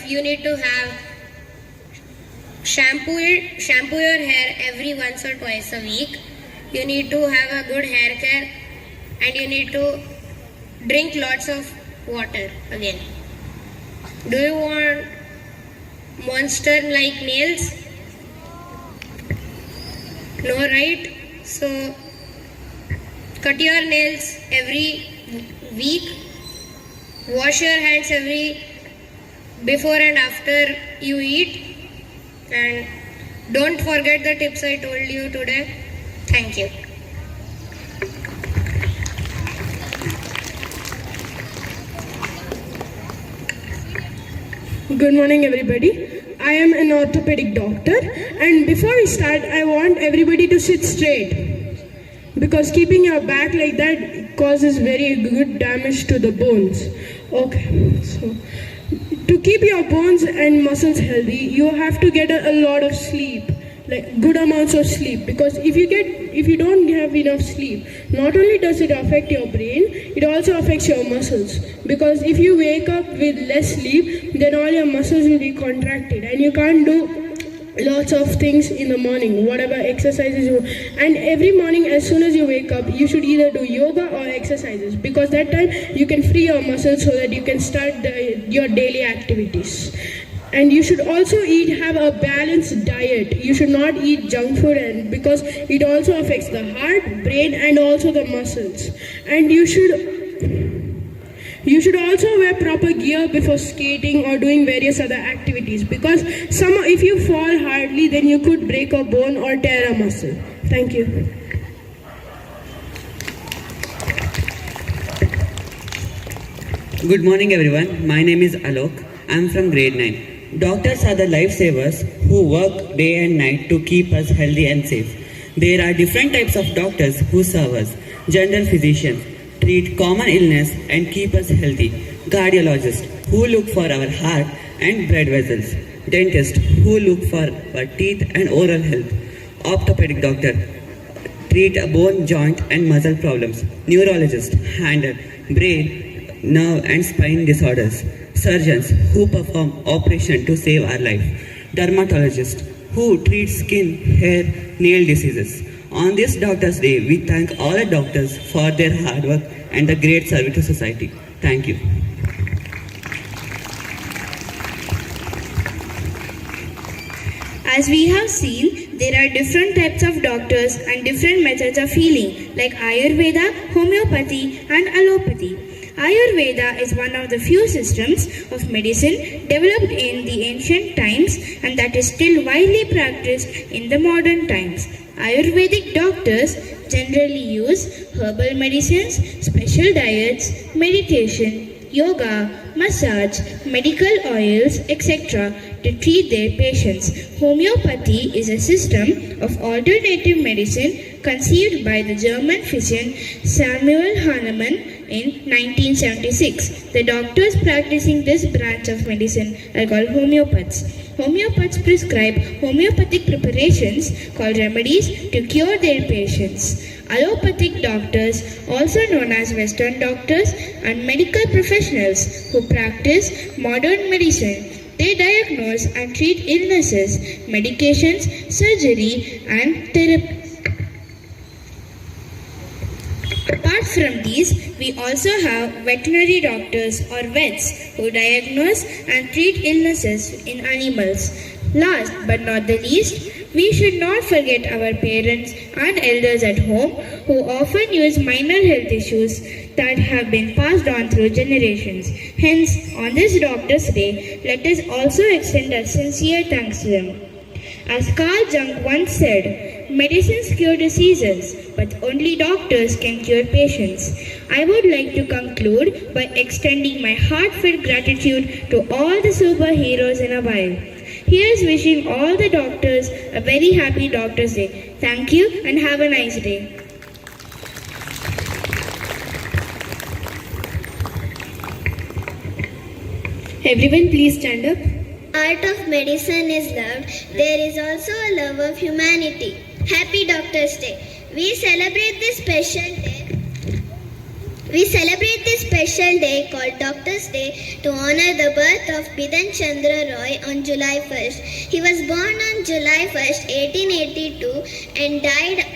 You need to have shampoo your hair every once or twice a week. You need to have a good hair care, and you need to drink lots of water again. Do you want monster like nails? No, right? So cut your nails every week. Wash your hands before and after you eat, and don't forget the tips I told you today. Thank you. Good morning everybody. I am an orthopedic doctor, and before we start I want everybody to sit straight, because keeping your back like that causes very good damage to the bones. Okay, so to keep your bones and muscles healthy, you have to get a lot of sleep, like good amounts of sleep, because if you don't have enough sleep, not only does it affect your brain, it also affects your muscles, because if you wake up with less sleep, then all your muscles will be contracted and you can't do lots of things in the morning, whatever exercises you, and every morning as soon as you wake up you should either do yoga or exercises, because that time you can free your muscles so that you can start your daily activities. And you should also have a balanced diet. You should not eat junk food, and because it also affects the heart, brain and also the muscles. And you should also wear proper gear before skating or doing various other activities, because if you fall hardly, then you could break a bone or tear a muscle. Thank you. Good morning everyone. My name is Alok. I am from grade 9. Doctors are the lifesavers who work day and night to keep us healthy and safe. There are different types of doctors who serve us. General physicians treat common illness and keep us healthy. Cardiologists who look for our heart and blood vessels. Dentists who look for our teeth and oral health. Orthopedic doctor treat bone, joint and muscle problems. Neurologist handle brain, nerve and spine disorders. Surgeons who perform operation to save our life. Dermatologist who treat skin, hair, nail diseases. On this Doctor's Day, we thank all the doctors for their hard work and the great service to society. Thank you. As we have seen, there are different types of doctors and different methods of healing, like Ayurveda, homeopathy and allopathy. Ayurveda is one of the few systems of medicine developed in the ancient times and that is still widely practiced in the modern times. Ayurvedic doctors generally use herbal medicines, special diets, meditation, yoga, massage, medical oils, etc. to treat their patients. Homeopathy is a system of alternative medicine conceived by the German physician Samuel Hahnemann in 1976. The doctors practicing this branch of medicine are called homeopaths. Homeopaths prescribe homeopathic preparations called remedies to cure their patients. Allopathic doctors, also known as Western doctors, and medical professionals who practice modern medicine. They diagnose and treat illnesses, medications, surgery, and therapy. Apart from these, we also have veterinary doctors or vets who diagnose and treat illnesses in animals. Last but not the least, we should not forget our parents and elders at home who often use minor health issues that have been passed on through generations. Hence, on this Doctor's Day, let us also extend our sincere thanks to them. As Carl Jung once said, medicines cure diseases, but only doctors can cure patients. I would like to conclude by extending my heartfelt gratitude to all the superheroes in a while. Here's wishing all the doctors a very happy Doctor's Day. Thank you and have a nice day. Everyone please stand up. Art of medicine is loved. There is also a love of humanity. Happy Doctor's Day. We celebrate this special day called Doctor's Day to honor the birth of Bidan Chandra Roy on July 1st. He was born on July 1st, 1882 and died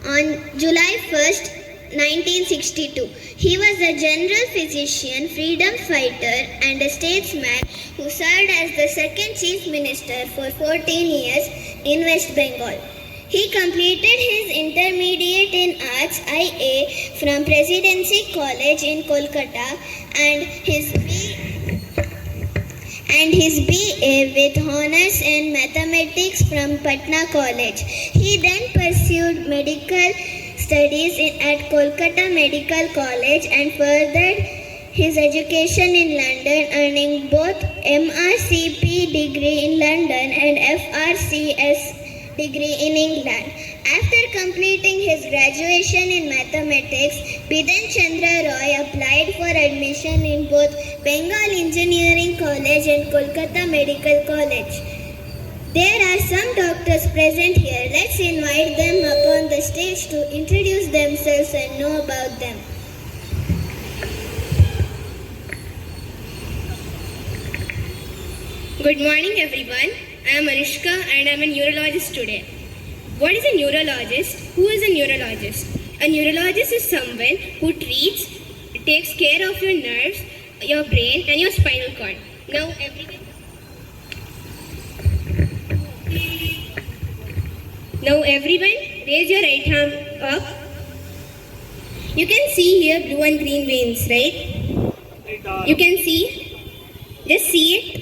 on July 1st, 1962. He was a general physician, freedom fighter and a statesman who served as the second chief minister for 14 years in West Bengal. He completed his intermediate in arts IA from Presidency College in Kolkata and his BA with honors in mathematics from Patna College. He then pursued medical studies at Kolkata Medical College and furthered his education in London, earning both MRCP degree in London and FRCS degree in England. After completing his graduation in mathematics, Bidan Chandra Roy applied for admission in both Bengal Engineering College and Kolkata Medical College. There are some doctors present here. Let's invite them up on the stage to introduce themselves and know about them. Good morning, everyone. I am Arishka and I am a neurologist today. What is a neurologist? Who is a neurologist? A neurologist is someone who takes care of your nerves, your brain and your spinal cord. Now everyone, raise your right arm up. You can see here blue and green veins, right? You can see? Just see it.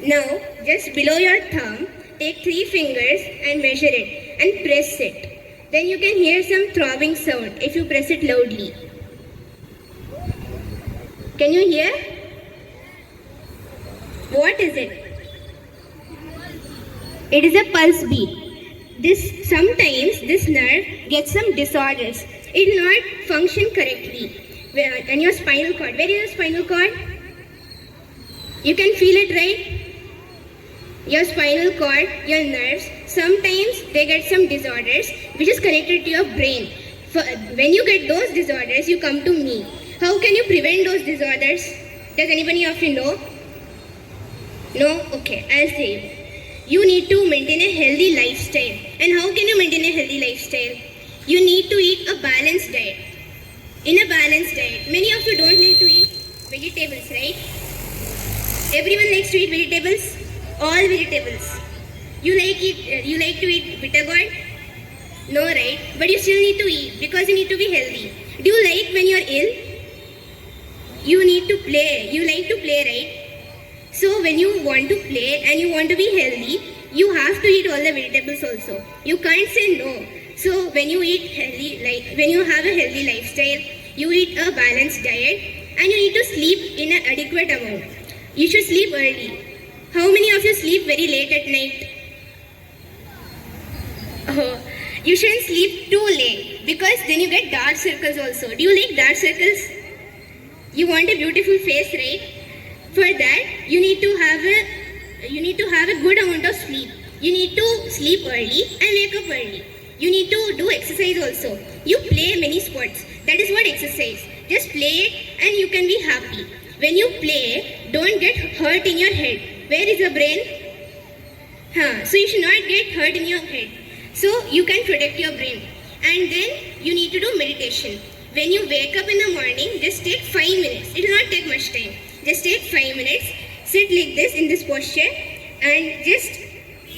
Now, just below your thumb, take 3 fingers and measure it and press it. Then you can hear some throbbing sound if you press it loudly. Can you hear? What is it? It is a pulse beat. Sometimes this nerve gets some disorders. It will not function correctly. And your spinal cord. Where is your spinal cord? You can feel it, right? Your spinal cord, your nerves, sometimes they get some disorders which is connected to your brain. When you get those disorders, you come to me. How can you prevent those disorders? Does anybody of you know? No? Okay, I'll say you. You need to maintain a healthy lifestyle. And how can you maintain a healthy lifestyle? You need to eat a balanced diet. In a balanced diet, many of you don't like to eat vegetables, right? Everyone likes to eat vegetables? All vegetables. You like to eat bitter gourd? No, right? But you still need to eat because you need to be healthy. Do you like when you're ill? You need to play. You like to play, right? So when you want to play and you want to be healthy, you have to eat all the vegetables also. You can't say no. So when you eat healthy, when you have a healthy lifestyle, you eat a balanced diet and you need to sleep in an adequate amount. You should sleep early. How many of you sleep very late at night? Oh, you shouldn't sleep too late because then you get dark circles also. Do you like dark circles? You want a beautiful face, right? For that, you need to have a good amount of sleep. You need to sleep early and wake up early. You need to do exercise also. You play many sports. That is what exercise. Just play it and you can be happy. When you play, don't get hurt in your head. Where is the brain? So you should not get hurt in your head. So you can protect your brain. And then you need to do meditation. When you wake up in the morning, just take 5 minutes. It will not take much time. Just take 5 minutes, sit like this in this posture and just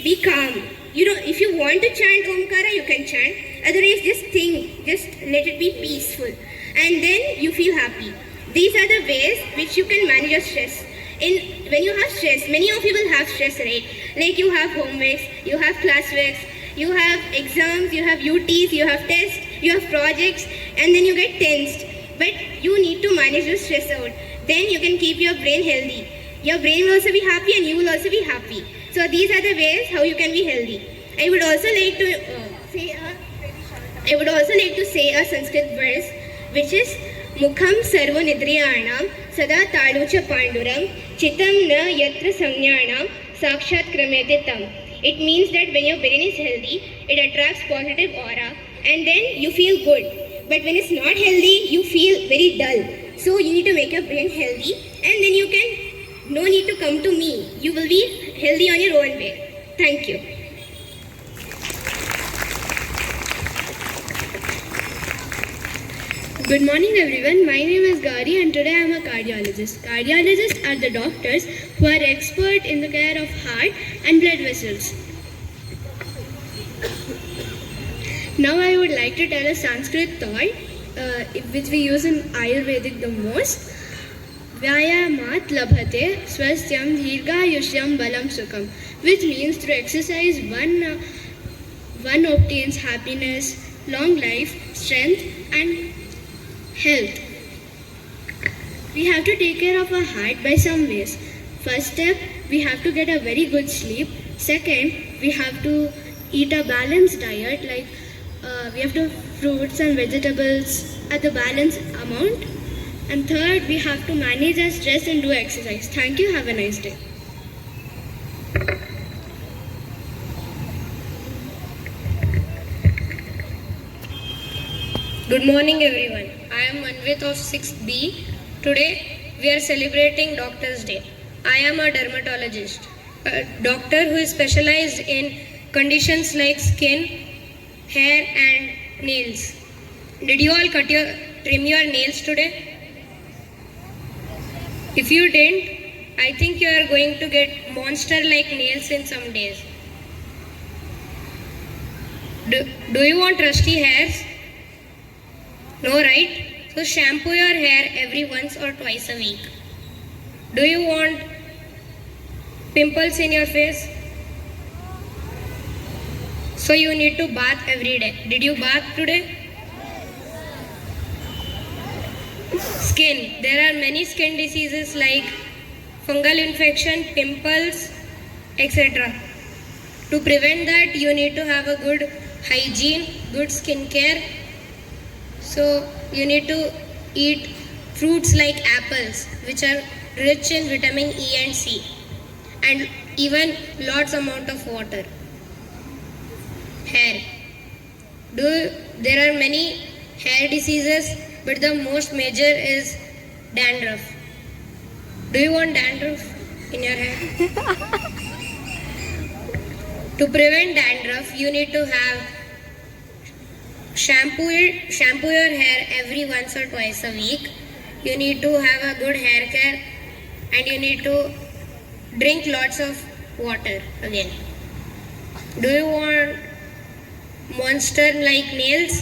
be calm. If you want to chant Omkara, you can chant. Otherwise, just think, just let it be peaceful. And then you feel happy. These are the ways which you can manage your stress. When you have stress, many of you will have stress, right? Like you have homeworks, you have classworks, you have exams, you have UTs, you have tests, you have projects, and then you get tensed. But you need to manage your stress out. Then you can keep your brain healthy. Your brain will also be happy and you will also be happy. So these are the ways how you can be healthy. I would also like to say a Sanskrit verse, which is Mukham Sarvo Nidriyanam Sada Talucha Panduram Chitam Na Yatra Samnyanam Sakshat Kramete Tam. It means that when your brain is healthy, it attracts positive aura and then you feel good. But when it's not healthy, you feel very dull. So you need to make your brain healthy and then you can, no need to come to me. You will be healthy on your own way. Thank you. Good morning everyone, my name is Gauri and today I am a cardiologist. Cardiologists are the doctors who are expert in the care of heart and blood vessels. Now I would like to tell a Sanskrit thought which we use in Ayurvedic the most. Vyayamat labhate swastyam dirghayushyam balam sukham, which means through exercise one obtains happiness, long life, strength and health. We have to take care of our heart by some ways. First step, we have to get a very good sleep. Second, we have to eat a balanced diet, like we have to fruits and vegetables at the balanced amount. And third, we have to manage our stress and do exercise. Thank you. Have a nice day. Good morning everyone. I am Manvit of 6th B. Today we are celebrating Doctor's Day. I am a dermatologist, a doctor who is specialized in conditions like skin, hair and nails. Did you all trim your nails today? If you didn't, I think you are going to get monster-like nails in some days. Do you want rusty hairs? No, right? So shampoo your hair every once or twice a week. Do you want pimples in your face? So you need to bath every day. Did you bath today? Skin. There are many skin diseases like fungal infection, pimples, etc. To prevent that, you need to have a good hygiene, good skin care. So you need to eat fruits like apples, which are rich in vitamin E and C, and even lots amount of water. Hair. There are many hair diseases, but the most major is dandruff. Do you want dandruff in your hair? To prevent dandruff, you need to have shampoo your hair every once or twice a week. You need to have a good hair care and you need to drink lots of water again. Do you want monster like nails?